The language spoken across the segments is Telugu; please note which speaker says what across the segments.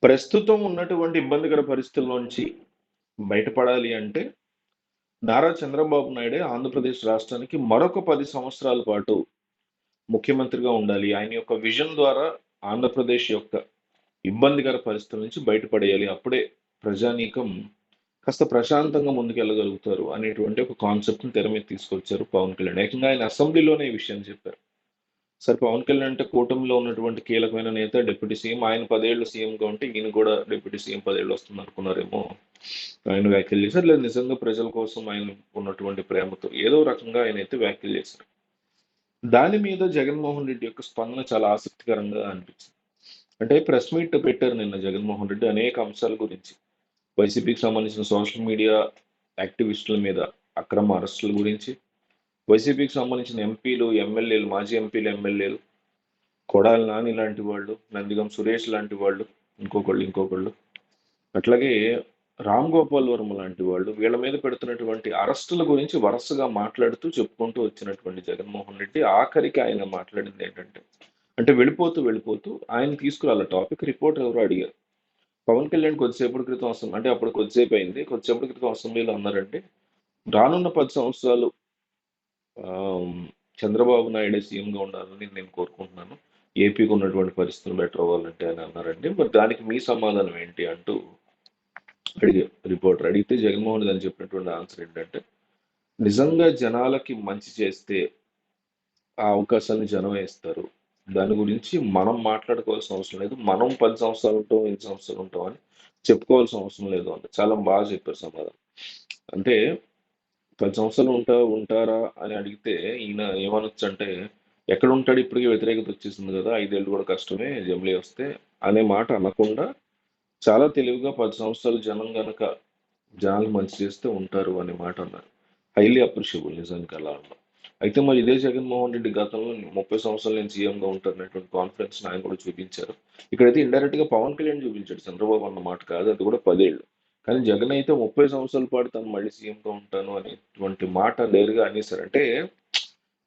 Speaker 1: ప్రస్తుతం ఉన్నటువంటి ఇబ్బందికర పరిస్థితుల్లోంచి బయటపడాలి అంటే, నారా చంద్రబాబు నాయుడే ఆంధ్రప్రదేశ్ రాష్ట్రానికి మరొక 10 సంవత్సరాల పాటు ముఖ్యమంత్రిగా ఉండాలి. ఆయన యొక్క విజన్ ద్వారా ఆంధ్రప్రదేశ్ యొక్క ఇబ్బందికర పరిస్థితుల నుంచి బయటపడేయాలి. అప్పుడే ప్రజానీకం కాస్త ప్రశాంతంగా ముందుకెళ్ళగలుగుతారు అనేటువంటి ఒక కాన్సెప్ట్‌ని తెర మీద తీసుకొచ్చారు పవన్ కళ్యాణ్. ఏకంగా ఆయన అసెంబ్లీలోనే ఈ విషయం చెప్పారు. సరే పవన్ కళ్యాణ్ అంటే కూటమిలో ఉన్నటువంటి కీలకమైన నేత, డిప్యూటీ సీఎం. ఆయన 10 ఏళ్ళు సీఎంగా ఉంటే ఈయన కూడా డిప్యూటీ సీఎం 10 ఏళ్ళు వస్తుంది అనుకున్నారేమో. ఆయన వ్యాఖ్యలు చేశారు. లేదు నిజంగా ప్రజల కోసం ఆయన ఉన్నటువంటి ప్రేమతో ఏదో రకంగా ఆయన అయితే వ్యాఖ్యలు చేశారు. దాని మీద జగన్మోహన్ రెడ్డి యొక్క స్పందన చాలా ఆసక్తికరంగా అనిపించింది. అంటే ప్రెస్ మీట్ పెట్టారు నిన్న జగన్మోహన్ రెడ్డి అనేక అంశాల గురించి. వైసీపీకి సంబంధించిన సోషల్ మీడియా యాక్టివిస్టుల మీద అక్రమ అరెస్టుల గురించి, వైసీపీకి సంబంధించిన ఎంపీలు, ఎమ్మెల్యేలు, మాజీ ఎంపీలు, ఎమ్మెల్యేలు, కొడాలి నాని లాంటి వాళ్ళు, నందిగం సురేష్ లాంటి వాళ్ళు, ఇంకొకళ్ళు, అట్లాగే రామ్ గోపాల్ వర్మ లాంటి వాళ్ళు వీళ్ళ మీద పెడుతున్నటువంటి అరెస్టుల గురించి వరుసగా మాట్లాడుతూ చెప్పుకుంటూ వచ్చినటువంటి జగన్మోహన్ రెడ్డి ఆఖరికి ఆయన మాట్లాడింది ఏంటంటే, అంటే వెళ్ళిపోతూ ఆయన తీసుకురాల టాపిక్ రిపోర్ట్ ఎవరో అడిగారు. పవన్ కళ్యాణ్ కొద్దిసేపటి క్రితం అంటే అప్పుడు కొద్దిసేపు అయింది. కొద్దిసేపటి క్రితం అసెంబ్లీలో అన్నారంటే, రానున్న 10 సంవత్సరాలు చంద్రబాబు నాయుడే సీఎంగా ఉండాలని నేను కోరుకుంటున్నాను. ఏపీకి ఉన్నటువంటి పరిస్థితులు బెటర్ అవ్వాలంటే అని అన్నారండి. మరి దానికి మీ సమాధానం ఏంటి అంటూ అడిగారు రిపోర్టర్. అడిగితే జగన్మోహన్ రెడ్డి అని చెప్పినటువంటి ఆన్సర్ ఏంటంటే, నిజంగా జనాలకి మంచి చేస్తే ఆ అవకాశాన్ని జనం ఇస్తారు. దాని గురించి మనం మాట్లాడుకోవాల్సిన అవసరం లేదు. మనం 10 సంవత్సరాలు ఉంటాం, 8 సంవత్సరాలు ఉంటాం అని చెప్పుకోవాల్సిన అవసరం లేదు అని చాలా బాగా చెప్పారు సమాధానం. అంటే 10 సంవత్సరాలు ఉంటారా అని అడిగితే ఈయన ఏమనొచ్చు అంటే, ఎక్కడ ఉంటాడు ఇప్పటికే వ్యతిరేకత వచ్చేసింది కదా, 5 ఏళ్ళు కూడా కష్టమే జమిలీ వస్తే అనే మాట అనకుండా చాలా తెలివిగా 10 సంవత్సరాలు జనం గనక జనాలకు మంచి చేస్తే ఉంటారు అనే మాట అన్నారు. హైలీ అప్రిషియబుల్ నిజానికి అలా అన్నారు. అయితే మరి ఇదే జగన్మోహన్ రెడ్డి గతంలో 30 సంవత్సరాలు నేను సీఎంగా ఉంటాననేటువంటి కాన్ఫిడెన్స్ ఆయన కూడా చూపించారు. ఇక్కడైతే ఇండైరెక్ట్ గా పవన్ కళ్యాణ్ చూపించాడు, చంద్రబాబు అన్న మాట కాదు, అది కూడా 10 ఏళ్ళు. కానీ జగన్ అయితే 30 సంవత్సరాల పాటు తను మళ్ళీ సీఎంగా ఉంటాను అనేటువంటి మాట నేరుగా అనేసారు. అంటే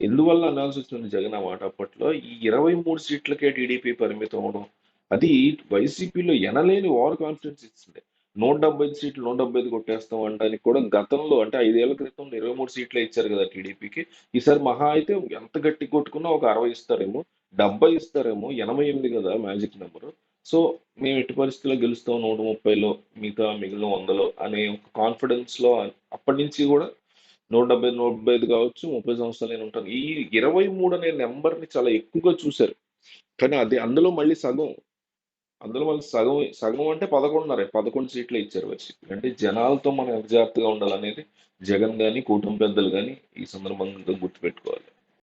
Speaker 1: ఎందువల్ల అనాల్సి వచ్చింది జగన్ ఆ మాట అప్పట్లో, ఈ 23 సీట్లకే టీడీపీ పరిమితం అవడం, అది వైసీపీలో ఎనలేని ఓవర్ కాన్ఫిడెన్స్ ఇచ్చింది. 175 సీట్లు 175 కొట్టేస్తాం అనడానికి కూడా గతంలో అంటే 5 ఏళ్ల క్రితం 23 సీట్లే ఇచ్చారు కదా టీడీపీకి. ఈసారి మహా అయితే ఎంత గట్టి కొట్టుకున్నా ఒక 60 ఇస్తారేమో, 70 ఇస్తారేమో, 88 కదా మ్యాజిక్ నెంబరు. సో మేము ఎట్టి పరిస్థితుల్లో గెలుస్తాం 130లో, మిగతా మిగిలిన 100లో అనే ఒక కాన్ఫిడెన్స్ లో అప్పటి నుంచి కూడా 170, 175 కావచ్చు, 30 సంవత్సరాలు నేను ఉంటాను. ఈ 23 అనే నెంబర్ని చాలా ఎక్కువగా చూశారు. కానీ అది అందులో మళ్ళీ సగం సగం అంటే 11.5, 11 సీట్లే ఇచ్చారు వైసీపీ. అంటే జనాలతో మనం ఎంత జాగ్రత్తగా ఉండాలనేది జగన్ గాని, కూటమి పెద్దలు గాని ఈ సందర్భంగా గుర్తుపెట్టుకోవాలి.